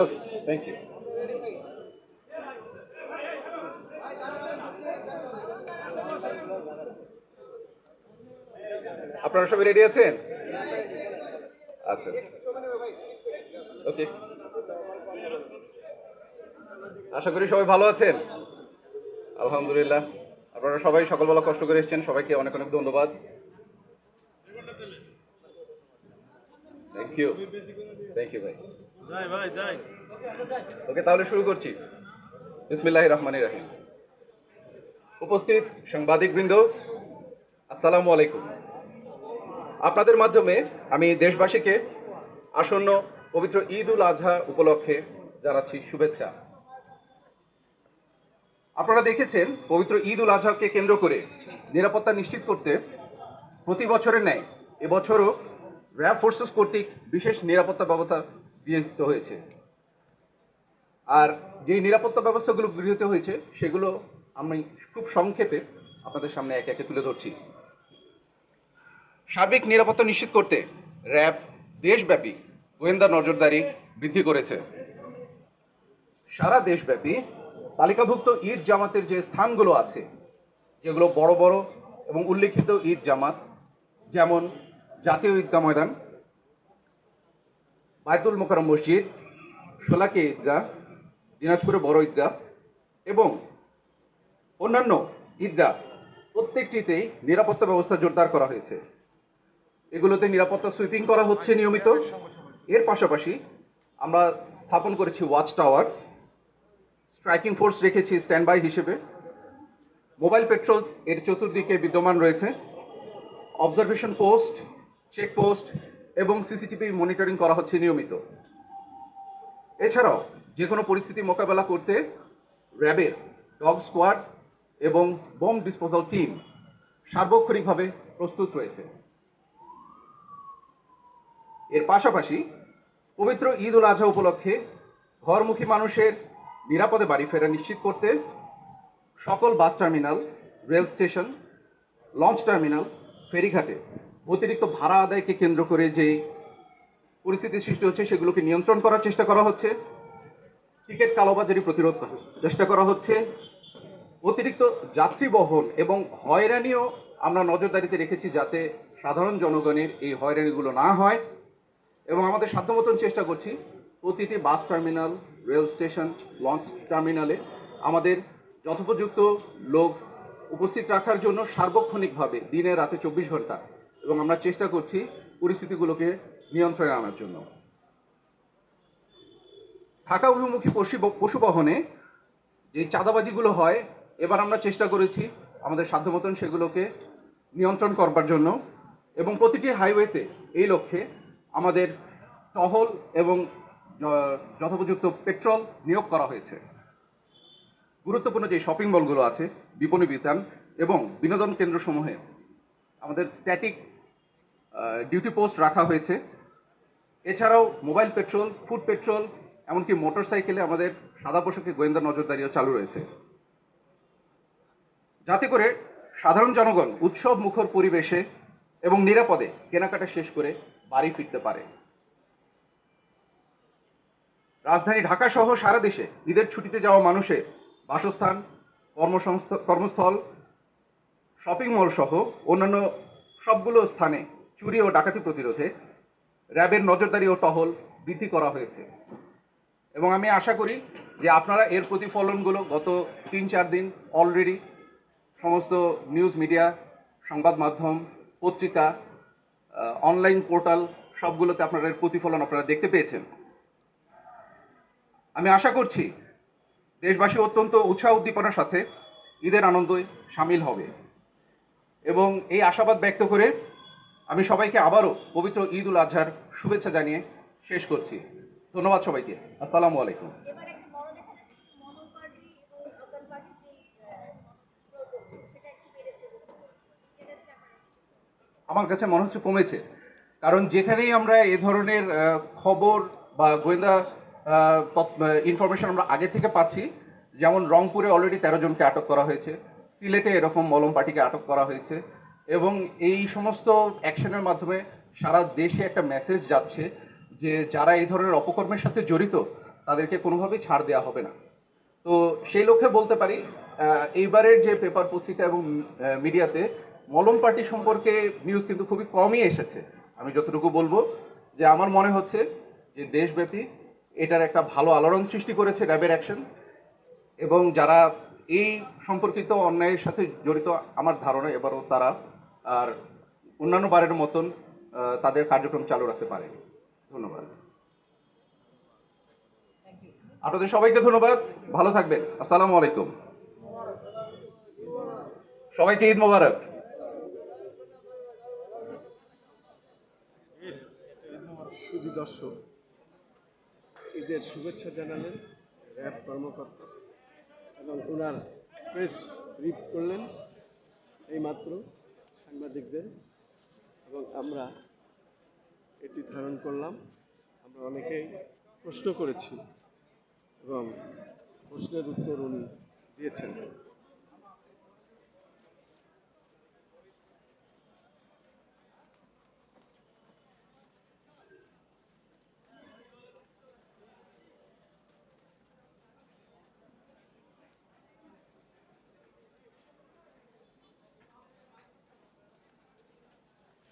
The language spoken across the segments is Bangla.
Okay, thank you. আপনারা সবাই রেডি আছেন? আচ্ছা, ওকে। আশা করি সবাই ভালো আছেন। আলহামদুলিল্লাহ। আপনারা সবাই সকালবেলা কষ্ট করে এসেছেন, সবাইকে অনেক অনেক ধন্যবাদ। থ্যাংক ইউ, থ্যাংক ইউ ভাই। ওকে, তাহলে শুরু করছি। বিসমিল্লাহির রহমানির রহিম। উপস্থিত সাংবাদিকবৃন্দ, আসসালামু আলাইকুম। আপনাদের মাধ্যমে আমি দেশবাসীকে আসন্ন পবিত্র ঈদ উল আজহা উপলক্ষে জানাচ্ছি শুভেচ্ছা। আপনারা দেখেছেন, পবিত্র ঈদ উল আজহাকে কেন্দ্র করে নিরাপত্তা নিশ্চিত করতে প্রতি বছরের ন্যায় এবছরও র্যাব ফোর্সেস কর্তৃক বিশেষ নিরাপত্তা ব্যবস্থা গৃহীত হয়েছে। আর যে নিরাপত্তা ব্যবস্থাগুলো গৃহীত হয়েছে সেগুলো আমি খুব সংক্ষেপে আপনাদের সামনে একে একে তুলে ধরছি। সার্বিক নিরাপত্তা নিশ্চিত করতে র্যাব দেশব্যাপী গোয়েন্দা নজরদারি বৃদ্ধি করেছে। সারা দেশব্যাপী তালিকাভুক্ত ঈদ জামাতের যে স্থানগুলো আছে, যেগুলো বড় বড় এবং উল্লেখিত ঈদ জামাত, যেমন জাতীয় ঈদগাহ ময়দান, বায়তুল মোকাররম মসজিদ, শোলাকিয়া ঈদগাহ, দিনাজপুরে বড় ঈদগাহ এবং অন্যান্য ঈদগাহ, প্রত্যেকটিতেই নিরাপত্তা ব্যবস্থা জোরদার করা হয়েছে। এগুলোতে নিরাপত্তা সুইপিং করা হচ্ছে নিয়মিত। এর পাশাপাশি আমরা স্থাপন করেছি ওয়াচ টাওয়ার, স্ট্রাইকিং ফোর্স রেখেছি স্ট্যান্ড বাই হিসেবে, মোবাইল পেট্রোল এর চতুর্দিকে বিদ্যমান রয়েছে, অবজারভেশন পোস্ট, চেকপোস্ট এবং সিসিটিভি মনিটরিং করা হচ্ছে নিয়মিত। এছাড়াও যে কোনো পরিস্থিতি মোকাবেলা করতে র্যাবের ডগ স্কোয়াড এবং বোম ডিসপোজাল টিম সার্বক্ষণিকভাবে প্রস্তুত রয়েছে। এর পাশাপাশি পবিত্র ঈদ উল আজহা উপলক্ষে ঘরমুখী মানুষের নিরাপদে বাড়ি ফেরা নিশ্চিত করতে সকল bus terminal, rail station, launch terminal, ফেরিঘাটে অতিরিক্ত ভাড়া আদায়কে কেন্দ্র করে যে পরিস্থিতি সৃষ্টি হচ্ছে সেগুলোকে নিয়ন্ত্রণ করার চেষ্টা করা হচ্ছে। টিকিট কালোবাজারি প্রতিরোধ চেষ্টা করা হচ্ছে। অতিরিক্ত যাত্রী বহন এবং হয়রানিও আমরা নজরদারিতে রেখেছি, যাতে সাধারণ জনগণের এই হয়রানিগুলো না হয়। এবং আমাদের সাধ্যমতন চেষ্টা করছি প্রতিটি বাস টার্মিনাল, রেল স্টেশন, লঞ্চ টার্মিনালে আমাদের যথোপযুক্ত লোক উপস্থিত রাখার জন্য সার্বক্ষণিকভাবে দিনে রাতে 24 ঘন্টা, এবং আমরা চেষ্টা করছি পরিস্থিতিগুলোকে নিয়ন্ত্রণে আনার জন্য। ঢাকা অভিমুখী পশু বহনে যে চাঁদাবাজিগুলো হয়, এবার আমরা চেষ্টা করেছি আমাদের সাধ্যমতন সেগুলোকে নিয়ন্ত্রণ করবার জন্য, এবং প্রতিটি হাইওয়েতে এই লক্ষ্যে আমাদের টহল এবং যথোপযুক্ত পেট্রোল নিয়োগ করা হয়েছে। গুরুত্বপূর্ণ যে শপিং মলগুলো আছে, বিপণী বিতান এবং বিনোদন কেন্দ্রসমূহে আমাদের স্ট্যাটিক ডিউটি পোস্ট রাখা হয়েছে। এছাড়াও মোবাইল পেট্রোল, ফুড পেট্রোল, এমনকি মোটর সাইকেলে আমাদের সাদা পোশাকে গোয়েন্দা নজরদারিও চালু রয়েছে, যাতে করে সাধারণ জনগণ উৎসব মুখর পরিবেশে এবং নিরাপদে কেনাকাটা শেষ করে বাড়ি ফিরতে পারে। রাজধানী ঢাকা সহ সারা দেশে ঈদের ছুটিতে যাওয়া মানুষের বাসস্থান, কর্মস্থল, শপিং মল সহ অন্যান্য সবগুলো স্থানে চুরি ও ডাকাতি প্রতিরোধে র্যাবের নজরদারি ও টহল বৃদ্ধি করা হয়েছে। এবং আমি আশা করি যে আপনারা এর প্রতিফলনগুলো গত 3-4 দিন অলরেডি সমস্ত নিউজ মিডিয়া, সংবাদ মাধ্যম, পত্রিকা, অনলাইন পোর্টাল সবগুলোতে আপনারা এর প্রতিফলন আপনারা দেখতে পেয়েছেন। আমি আশা করছি দেশবাসী অত্যন্ত উৎসাহ উদ্দীপনার সাথে ঈদের আনন্দে সামিল হবে, এবং এই আশাবাদ ব্যক্ত করে আমি সবাইকে আবারও পবিত্র ঈদ উল আজহার শুভেচ্ছা জানিয়ে শেষ করছি। ধন্যবাদ সবাইকে। আসসালামু আলাইকুম। আমার কাছে মনে হচ্ছে কমেছে, কারণ যেখানেই আমরা এ ধরনের খবর বা গোয়েন্দা ইনফরমেশন আমরা আগে থেকে পাচ্ছি, যেমন রংপুরে অলরেডি 13 জনকে আটক করা হয়েছে, সিলেটে এরকম মলম পার্টিকে আটক করা হয়েছে, এবং এই সমস্ত অ্যাকশনের মাধ্যমে সারা দেশে একটা মেসেজ যাচ্ছে যে যারা এই ধরনের অপকর্মের সাথে জড়িত তাদেরকে কোনোভাবেই ছাড় দেওয়া হবে না। তো সেই লক্ষ্যে বলতে পারি এইবারের যে পেপার পত্রিকা এবং মিডিয়াতে মলম পার্টি সম্পর্কে নিউজ কিন্তু খুবই কমই এসেছে। আমি যতটুকু বলবো যে আমার মনে হচ্ছে যে দেশব্যাপী এটার একটা ভালো আলোড়ন সৃষ্টি করেছে র্যাবের অ্যাকশন, এবং যারা এই সম্পর্কিত অন্যায়ের সাথে জড়িত আমার ধারণা এবারও তারা আর অন্যান্য বারের মতন তাদের কার্যক্রম চালু রাখতে পারে। ধন্যবাদ আপনাদের সবাইকে, ধন্যবাদ, ভালো থাকবেন, আসসালামু আলাইকুম, সবাইকে ঈদ মোবারক। শুধু দর্শক, ঈদের শুভেচ্ছা জানালেন র্যাব কর্মকর্তা এবং ওনার প্রেস ব্রিফ করলেন এইমাত্র সাংবাদিকদের, এবং আমরা এটি ধারণ করলাম। আমরা অনেকেই প্রশ্ন করেছি এবং প্রশ্নের উত্তর উনি দিয়েছেন।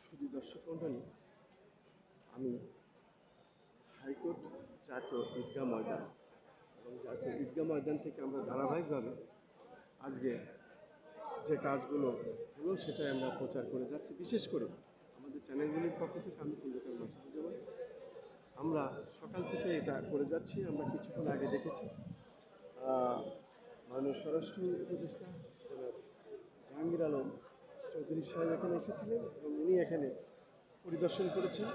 শুধু দর্শক মণ্ডলী, আমি হাইকোর্ট জাতীয় ঈদগাহ ময়দান এবং জাতীয় ঈদগাহ ময়দান থেকে আমরা ধারাবাহিকভাবে আজকে যে কাজগুলো হলো সেটাই আমরা প্রচার করে যাচ্ছি। বিশেষ করে আমাদের চ্যানেলগুলির পক্ষ থেকে আমি খন্দকার মাসুদুজ্জামান, আমরা সকাল থেকে এটা করে যাচ্ছি। আমরা কিছুক্ষণ আগে দেখেছি মাননীয় স্বরাষ্ট্র উপদেষ্টা জনাব জাহাঙ্গীর আলম চৌধুরী সাহেব এখানে এসেছিলেন এবং উনি এখানে পরিদর্শন করেছেন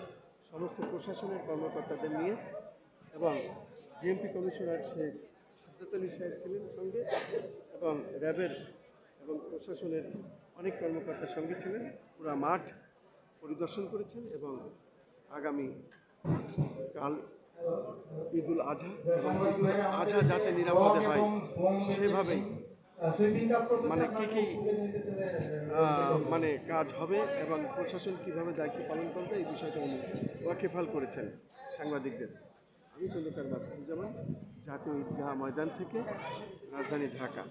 সমস্ত প্রশাসনের কর্মকর্তাদের নিয়ে, এবং জিএমপি কমিশনার শেখ সাজ্জাদ আলী সাহেব ছিলেন সঙ্গে, এবং র্যাবের এবং প্রশাসনের অনেক কর্মকর্তার সঙ্গে ছিলেন। পুরো মাঠ পরিদর্শন করেছেন এবং আগামী কাল ঈদুল আজহা এবং ঈদুল আজহা যাতে নিরাপদে হয় সেভাবেই মানে কী মানে কাজ হবে এবং প্রশাসন কীভাবে দায়িত্ব পালন করবে এই বিষয়টা উনি ওয়াকিবহাল করেছেন সাংবাদিকদের। আমি খন্দকার মাসুদুজ্জামান, জাতীয় ঈদগাহ ময়দান থেকে, রাজধানী ঢাকা।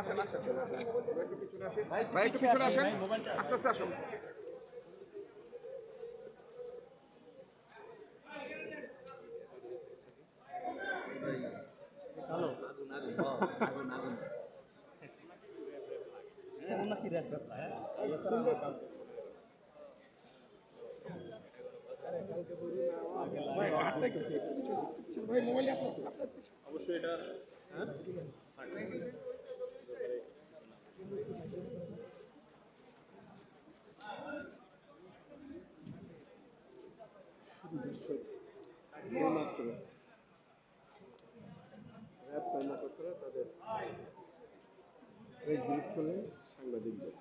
আসেন আসেন আসেন, একটু পিছনে আসেন ভাই, একটু পিছনে আসেন, আস্তে আস্তে আসুন। অবশ্যই এটা শুধু দর্শক, এইমাত্র র্যাব কর্মকর্তারা তাদের প্রেস ব্রিফ করলেন সাংবাদিকদের।